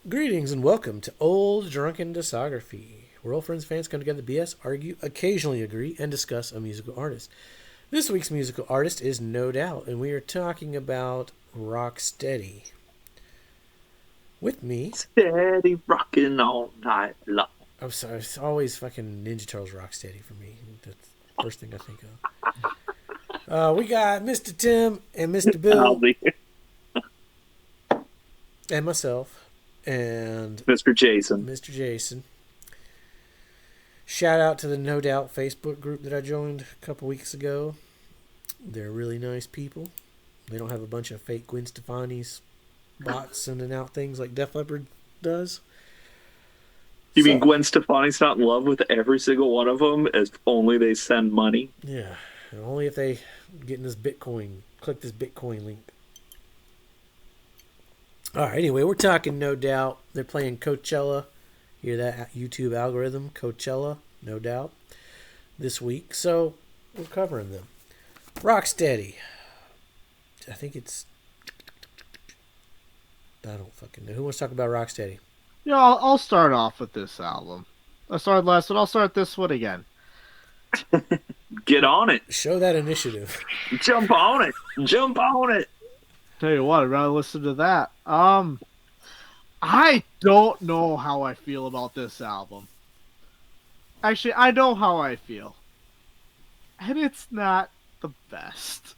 Greetings and welcome to Old Drunken Discography, where old friends fans come together to BS, argue, occasionally agree, and discuss a musical artist. This week's musical artist is No Doubt, and we are talking about Rocksteady. With me, Steady rocking all night long. I'm sorry, it's always fucking Ninja Turtles Rocksteady for me. That's the first thing I think of. We got Mr. Tim and Mr. I'll Bill be and myself and Mr. Jason. Mr. Jason. Shout out to the No Doubt Facebook group that I joined a couple weeks ago. They're really nice people. They don't have a bunch of fake Gwen Stefani's bots sending out things like Def Leppard does. You mean Gwen Stefani's not in love with every single one of them, as only they send money? Yeah, only if they get in this Bitcoin, click this Bitcoin link. All right, anyway, we're talking No Doubt. They're playing Coachella. Hear that YouTube algorithm, Coachella, No Doubt, this week. So we're covering them. Rocksteady. I think it's... I don't fucking know. Who wants to talk about Rocksteady? Yeah, I'll start off with this album. I started last one. I'll start this one again. Get on it. Show that initiative. Jump on it. Jump on it. Tell you what, I'd rather listen to that. I don't know how I feel about this album. Actually, I know how I feel. And it's not the best.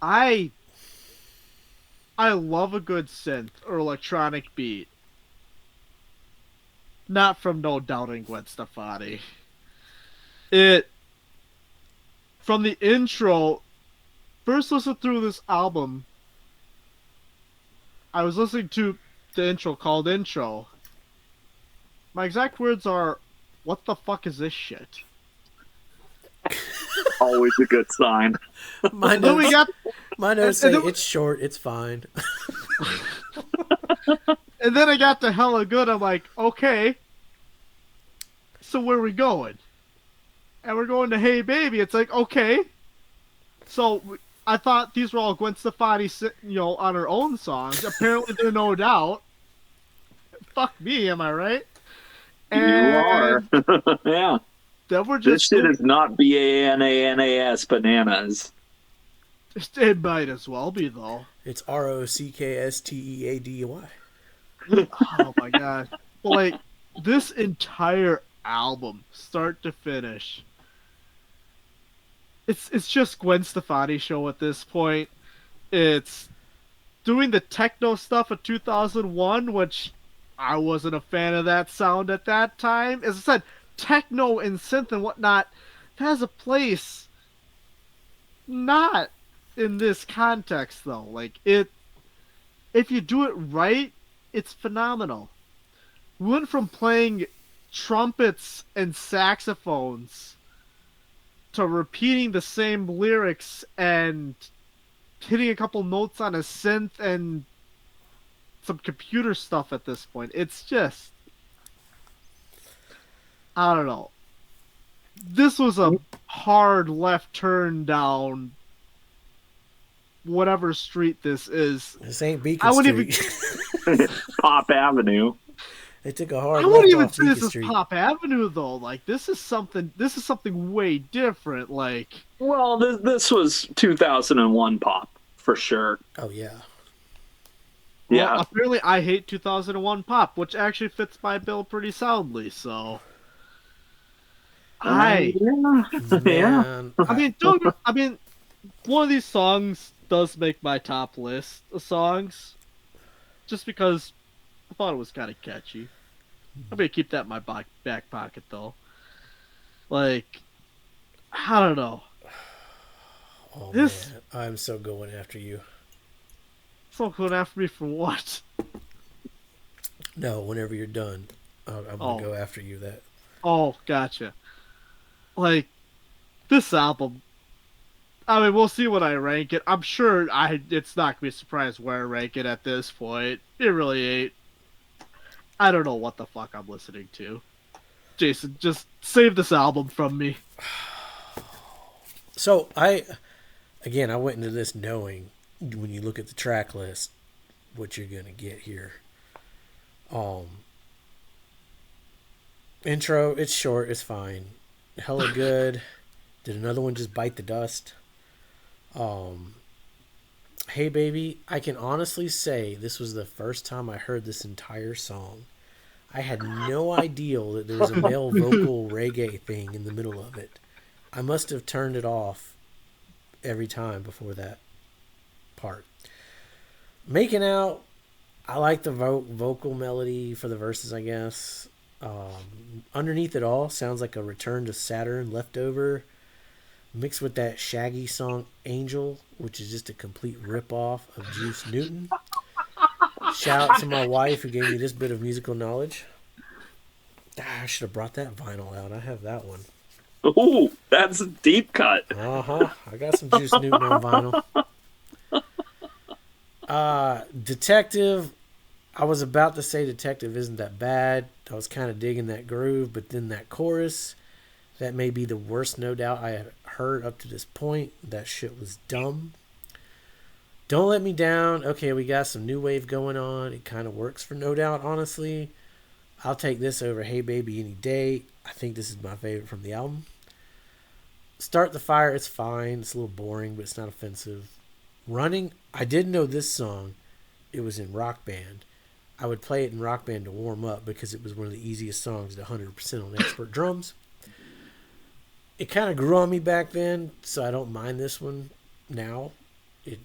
I love a good synth or electronic beat. Not from No Doubt and Gwen Stefani. From the intro, first listen through this album, I was listening to the intro called Intro. My exact words are, what the fuck is this shit? Always a good sign. My And then we notes, got, my notes and say then- it's short, it's fine. and then I got to Hella Good. I'm like, okay, so where are we going? And we're going to Hey Baby. It's like, okay. So I thought these were all Gwen Stefani, on her own songs. Apparently they're No Doubt. Fuck me, am I right? You are. Yeah. Then we're This just shit is not BANANAS bananas. It might as well be though. It's Rocksteady. Oh my god. But like this entire album, start to finish, it's just Gwen Stefani show at this point. It's doing the techno stuff of 2001, which I wasn't a fan of that sound at that time. As I said, techno and synth and whatnot, that has a place. Not in this context though. Like if you do it right, it's phenomenal. We went from playing trumpets and saxophones to repeating the same lyrics and hitting a couple notes on a synth and some computer stuff at this point. It's just, I don't know. This was a hard left turn down whatever street this is. This ain't Beacon I wouldn't Street. Pop Avenue. They took a hard I left wouldn't even off say Beacon this is Street. Pop Avenue though. Like this is something way different. Like Well, this was 2001 pop, for sure. Oh, yeah. Yeah. apparently I hate 2001 pop, which actually fits my bill pretty soundly. So Yeah. Yeah. Man, I mean, one of these songs does make my top list of songs, just because I thought it was kind of catchy. I'm gonna keep that in my back pocket though. Like, I don't know. oh, This- man, I'm so going after you. Someone going after me for what? No, whenever you're done, I'm going to go after you. That Oh, gotcha. Like, this album, I mean, we'll see what I rank it. I'm sure it's not gonna be a surprise where I rank it at this point. It really ain't. I don't know what the fuck I'm listening to. Jason, just save this album from me. So I went into this knowing when you look at the track list what you're gonna get here. Um, intro, it's short, it's fine. Hella good. Did another one just bite the dust? Um, hey baby, I can honestly say this was the first time I heard this entire song. I had no idea that there was a male vocal reggae thing in the middle of it. I must have turned it off every time before that part. Making out, I like the vocal melody for the verses, I guess. Underneath it all sounds like a Return to Saturn leftover mixed with that Shaggy song Angel, which is just a complete ripoff of Juice Newton. Shout out to my wife who gave me this bit of musical knowledge. I should have brought that vinyl out. I have that one. Ooh, that's a deep cut. I got some Juice Newton on vinyl. Detective. I was about to say Detective isn't that bad. I was kind of digging that groove, but then that chorus, that may be the worst No Doubt I had heard up to this point. That shit was dumb. Don't Let Me Down. Okay, we got some new wave going on. It kind of works for No Doubt, honestly. I'll take this over Hey Baby any day. I think this is my favorite from the album. Start the Fire, it's fine. It's a little boring, but it's not offensive. Running, I didn't know this song. It was in Rock Band. I would play it in Rock Band to warm up because it was one of the easiest songs to 100% on expert drums. It kind of grew on me back then, so I don't mind this one now. It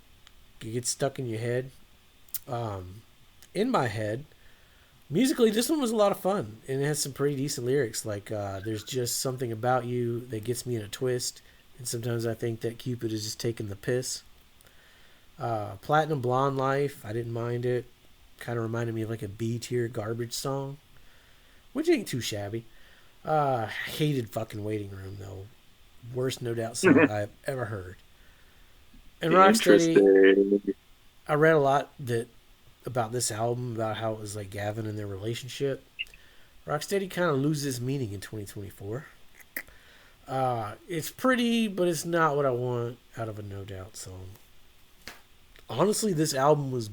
gets stuck in your head. In my head, musically, this one was a lot of fun, and it has some pretty decent lyrics. Like, there's just something about you that gets me in a twist, and sometimes I think that Cupid is just taking the piss. Platinum Blonde Life, I didn't mind it. Kind of reminded me of like a B-tier garbage song, which ain't too shabby. Hated fucking Waiting Room, though. Worst No Doubt song I've ever heard. And Rocksteady, I read a lot about this album, about how it was like Gavin and their relationship. Rocksteady kind of loses meaning in 2024. It's pretty, but it's not what I want out of a No Doubt song. Honestly, this album was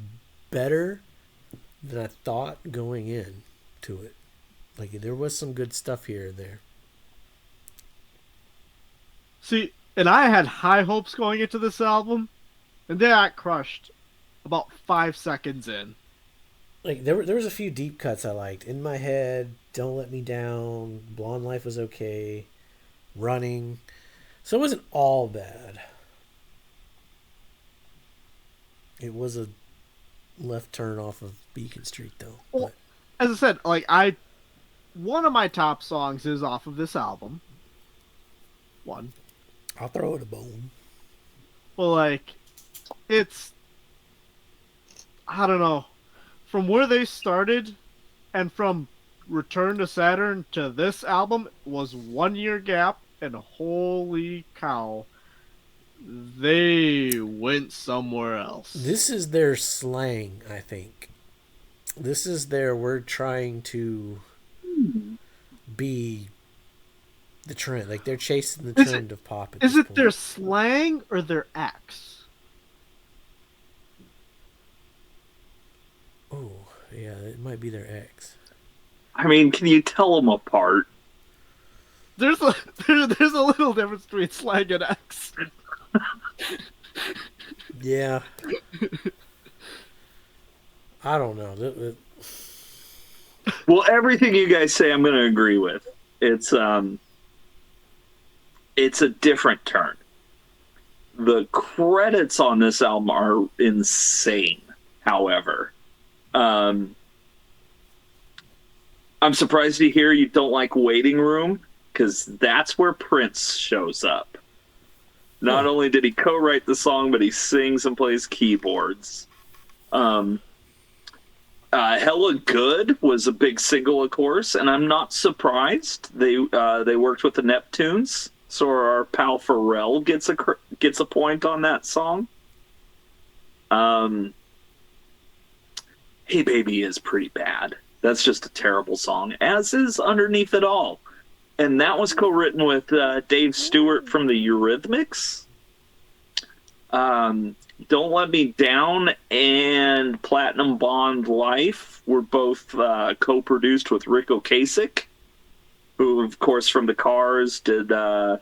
better than I thought going in to it. Like, there was some good stuff here and there. See, and I had high hopes going into this album, and they got crushed about 5 seconds in. Like, there was a few deep cuts I liked. In My Head, Don't Let Me Down, Blonde Life was okay, Running. So it wasn't all bad. It was a left turn off of Beacon Street, though. Well, as I said, like, one of my top songs is off of this album. One. I'll throw it a bone. Well, like, it's, I don't know, from where they started and from Return to Saturn to this album was 1 year gap, and holy cow, they went somewhere else. This is their slang, I think. This is their, we're trying to be the trend. Like, they're chasing the trend of pop. Is it their slang or their acts? Oh, yeah, it might be their ex. I mean, can you tell them apart? There's a little difference between slang and acts. Yeah. I don't know. Well, everything you guys say, I'm going to agree with. It's a different turn. The credits on this album are insane. However, I'm surprised to hear you don't like Waiting Room, because that's where Prince shows up. Not only did he co-write the song, but he sings and plays keyboards. Hella Good was a big single, of course, and I'm not surprised. They worked with the Neptunes, so our pal Pharrell gets a point on that song. Hey Baby is pretty bad. That's just a terrible song, as is Underneath It All. And that was co-written with Dave Stewart from the Eurythmics. Don't Let Me Down and Platinum Bond Life were both co-produced with Rick Ocasek, who, of course, from the Cars did the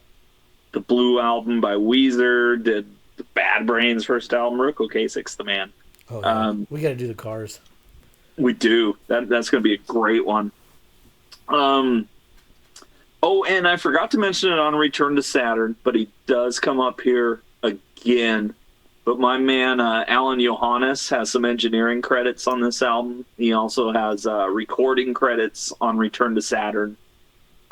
Blue album by Weezer, did the Bad Brains first album. Rick Ocasek's the man. Oh, yeah. We got to do the Cars. We do. That's going to be a great one. Oh, and I forgot to mention it on Return to Saturn, but he does come up here again. But my man, Alan Johannes, has some engineering credits on this album. He also has recording credits on Return to Saturn.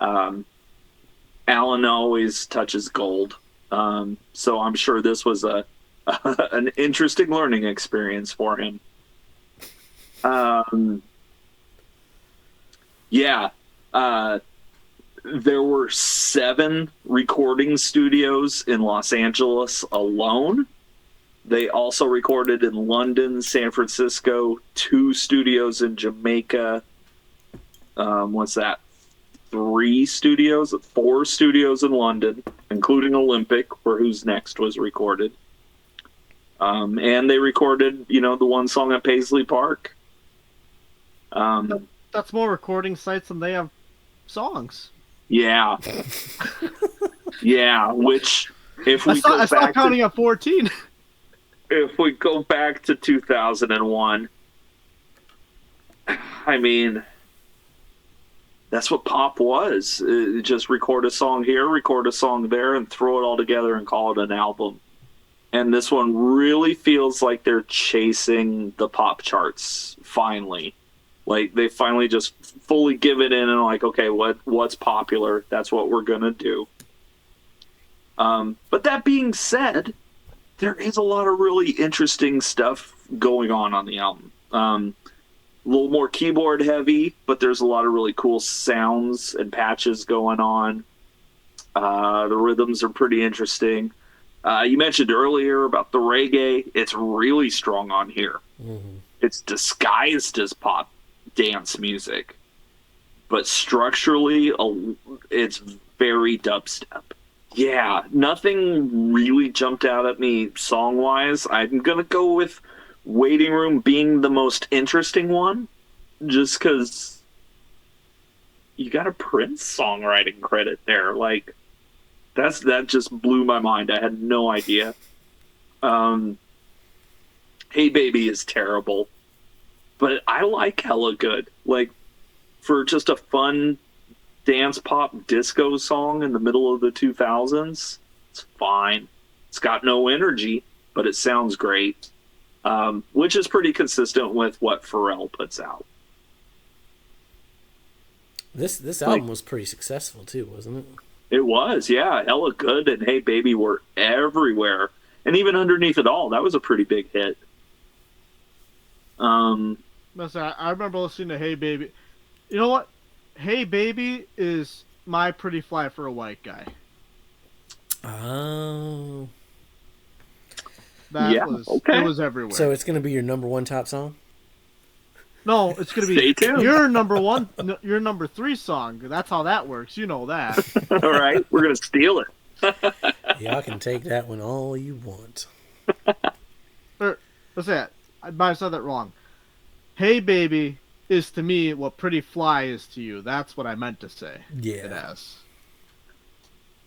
Alan always touches gold. So I'm sure this was an interesting learning experience for him. Yeah. There were 7 recording studios in Los Angeles alone. They also recorded in London, San Francisco, 2 studios in Jamaica. What's that? 4 studios in London, including Olympic, where Who's Next was recorded. And they recorded, the one song at Paisley Park. That's more recording sites than they have songs. Yeah. Yeah, which if we I stopped counting at 14. If we go back to 2001, I mean, that's what pop was. Just record a song here, record a song there, and throw it all together and call it an album. And this one really feels like they're chasing the pop charts, finally. Like, they finally just fully give it in and like, okay, what's popular? That's what we're going to do. But that being said, there is a lot of really interesting stuff going on the album. A little more keyboard heavy, but there's a lot of really cool sounds and patches going on. The rhythms are pretty interesting. You mentioned earlier about the reggae. It's really strong on here. Mm-hmm. It's disguised as pop dance music, but structurally it's very dubstep. Yeah, nothing really jumped out at me song wise. I'm gonna go with Waiting Room being the most interesting one, just because you got a Prince songwriting credit there. Like, that just blew my mind. I had no idea. Hey Baby is terrible, but I like Hella Good. Like, for just a fun dance pop disco song in the middle of the 2000s, it's fine. It's got no energy, but it sounds great, which is pretty consistent with what Pharrell puts out. This album was pretty successful too, wasn't it? It was, yeah. Hella Good and Hey Baby were everywhere, and even Underneath It All, that was a pretty big hit. I remember listening to Hey Baby. You know what? Hey Baby is my Pretty Fly for a White Guy. Oh. It was everywhere. So it's going to be your number 1 top song? No, it's going to be your number 1, your number 3 song. That's how that works. You know that. All right, we're going to steal it. Y'all can take that one all you want. What's that? I might have said that wrong. Hey Baby is to me what Pretty Fly is to you. That's what I meant to say. Yeah. It has.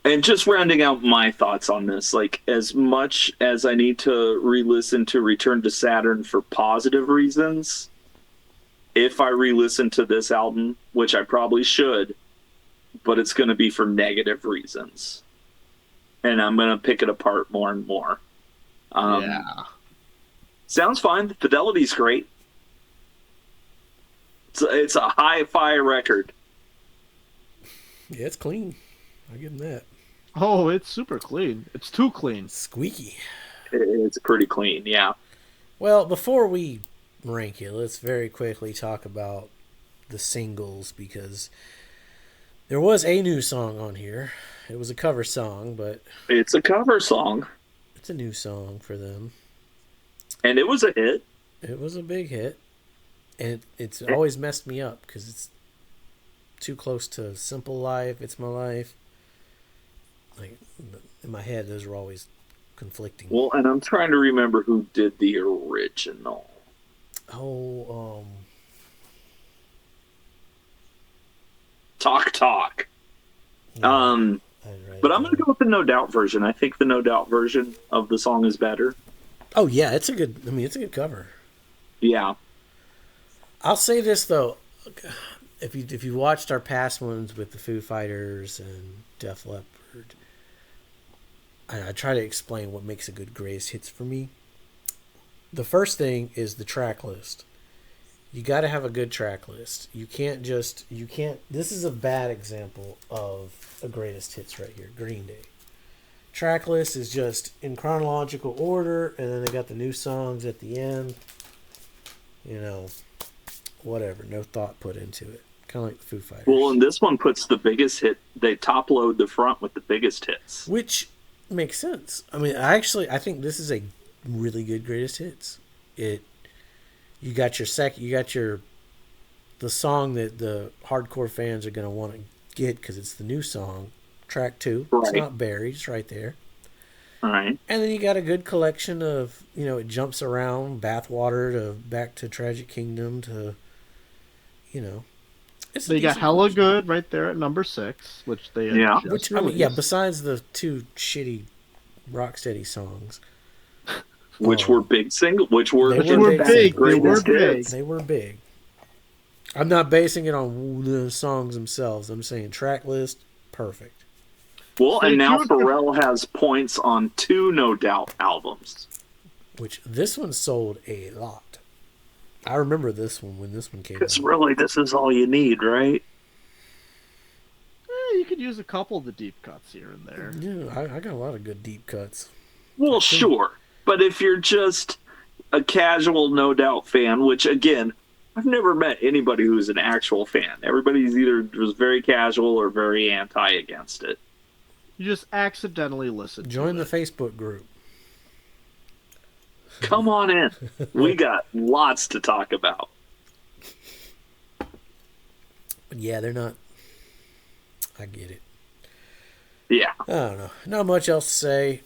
And just rounding out my thoughts on this, like, as much as I need to re-listen to Return to Saturn for positive reasons, if I re-listen to this album, which I probably should, but it's going to be for negative reasons. And I'm going to pick it apart more and more. Yeah. Sounds fine. The fidelity's great. It's a hi-fi record. Yeah, it's clean. I'll give them that. Oh, it's super clean. It's too clean. Squeaky. It's pretty clean, yeah. Well, before we rank it, let's very quickly talk about the singles, because there was a new song on here. It was a cover song, but... It's a cover song. It's a new song for them. And it was a hit. It was a big hit. And it's always messed me up because it's too close to Simple Life, It's My Life. Like, in my head, those are always conflicting. Well, and I'm trying to remember who did the original. Oh, Talk Talk. yeah, Um, I didn't write but it I'm going to down. go with the No Doubt version. I think the No Doubt version of the song is better. Oh yeah, it's a good. I mean, it's a good cover. Yeah. I'll say this though, if you watched our past ones with the Foo Fighters and Def Leppard, I try to explain what makes a good greatest hits for me. The first thing is the track list. You got to have a good track list. You can't. This is a bad example of a greatest hits right here. Green Day. Track list is just in chronological order, and then they got the new songs at the end. You know, whatever. No thought put into it. Kind of like the Foo Fighters. Well, and this one puts the biggest hit. They top load the front with the biggest hits. Which makes sense. I mean, I think this is a really good greatest hits. You got the song that the hardcore fans are going to want to get because it's the new song, track 2. Right. It's not buried, it's right there. All right. And then you got a good collection of, it jumps around, Bathwater to back to Tragic Kingdom to, it's They got hella good right there at number 6, which they Yeah. Which, besides the 2 shitty Rocksteady songs. Which were big single, which were They were big. greatest hits. They were big. I'm not basing it on the songs themselves. I'm saying track list, perfect. Well, and now Pharrell has points on 2 No Doubt albums. Which this one sold a lot. I remember this one when this one came out. Because really, this is all you need, right? You could use a couple of the deep cuts here and there. Yeah, I got a lot of good deep cuts. Well, sure. But if you're just a casual No Doubt fan, which, again, I've never met anybody who's an actual fan. Everybody's either was very casual or very anti against it. You just accidentally listen. Join the Facebook group. Come on in. We got lots to talk about. But yeah, they're not. I get it. Yeah. I don't know. Not much else to say.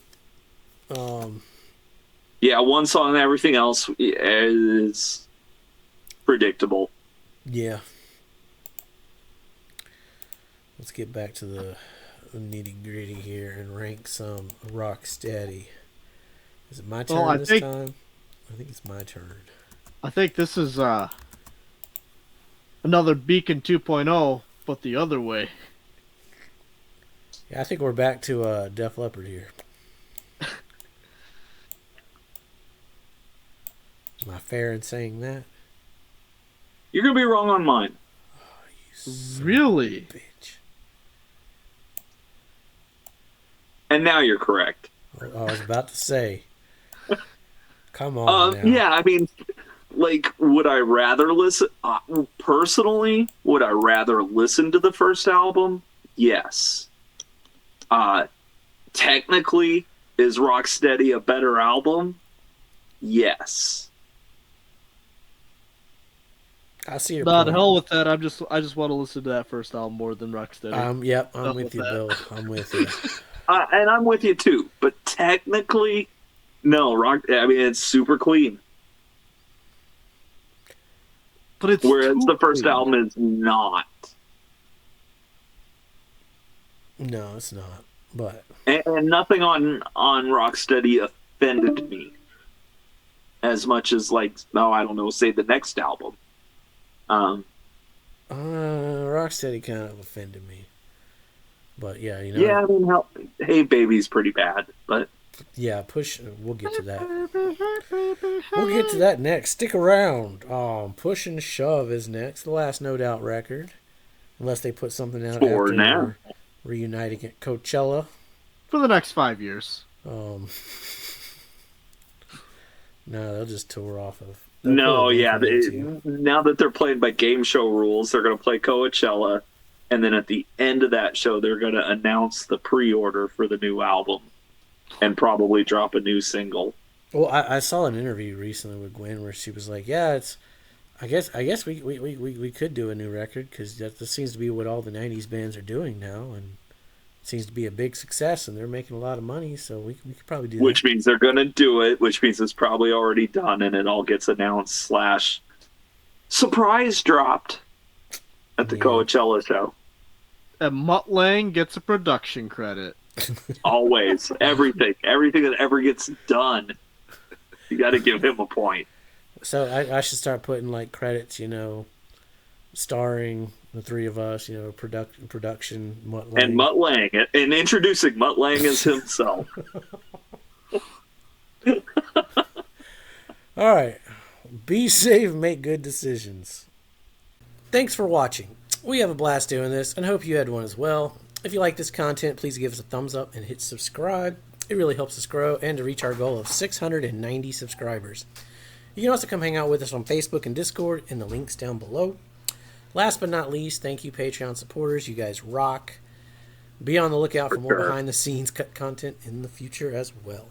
Yeah, one song and everything else is predictable. Yeah. Let's get back to the nitty gritty here and rank some Rocksteady. Is it my turn this time? I think it's my turn. I think this is another Beacon 2.0, but the other way. Yeah, I think we're back to Def Leppard here. Am I fair in saying that? You're going to be wrong on mine. Really? Bitch. And now you're correct. I was about to say. Come on now. Yeah, I mean, like, would I rather listen... personally, would I rather listen to the first album? Yes. Technically, is Rocksteady a better album? Yes. I see your Nah, point. to hell with that. I just want to listen to that first album more than Rocksteady. Yep, I'm with you, Bill. I'm with you. And I'm with you too. But technically, no. I mean, it's super clean. But it's whereas too the first clean. album is not. No, it's not. But And nothing on Rocksteady offended me as much as, like, I don't know, say the next album. Rocksteady kind of offended me. But yeah, Yeah, I mean, Hey Baby's pretty bad, but yeah, we'll get to that. We'll get to that next. Stick around. Push and Shove is next, the last No Doubt record, unless they put something out For after now. reuniting at Coachella. For the next 5 years. No, they'll just tour off of. now that they're playing by game show rules, they're going to play Coachella, and then at the end of that show, they're going to announce the pre-order for the new album, and probably drop a new single. Well, I saw an interview recently with Gwen where she was like, "Yeah, it's. I guess we could do a new record because that seems to be what all the '90s bands are doing now, and seems to be a big success, and they're making a lot of money, so we could probably do Which that. means they're going to do it, which means it's probably already done, and it all gets announced / surprise dropped at the Coachella show. And Mutt Lang gets a production credit. Always. Everything that ever gets done, you got to give him a point. So I should start putting like credits, starring the three of us, production, Mutt Lang. And Mutt Lang, and introducing Mutt Lang as himself. All right. Be safe, make good decisions. Thanks for watching. We have a blast doing this, and hope you had one as well. If you like this content, please give us a thumbs up and hit subscribe. It really helps us grow and to reach our goal of 690 subscribers. You can also come hang out with us on Facebook and Discord in the links down below. Last but not least, thank you Patreon supporters. You guys rock. Be on the lookout for more behind the scenes content in the future as well.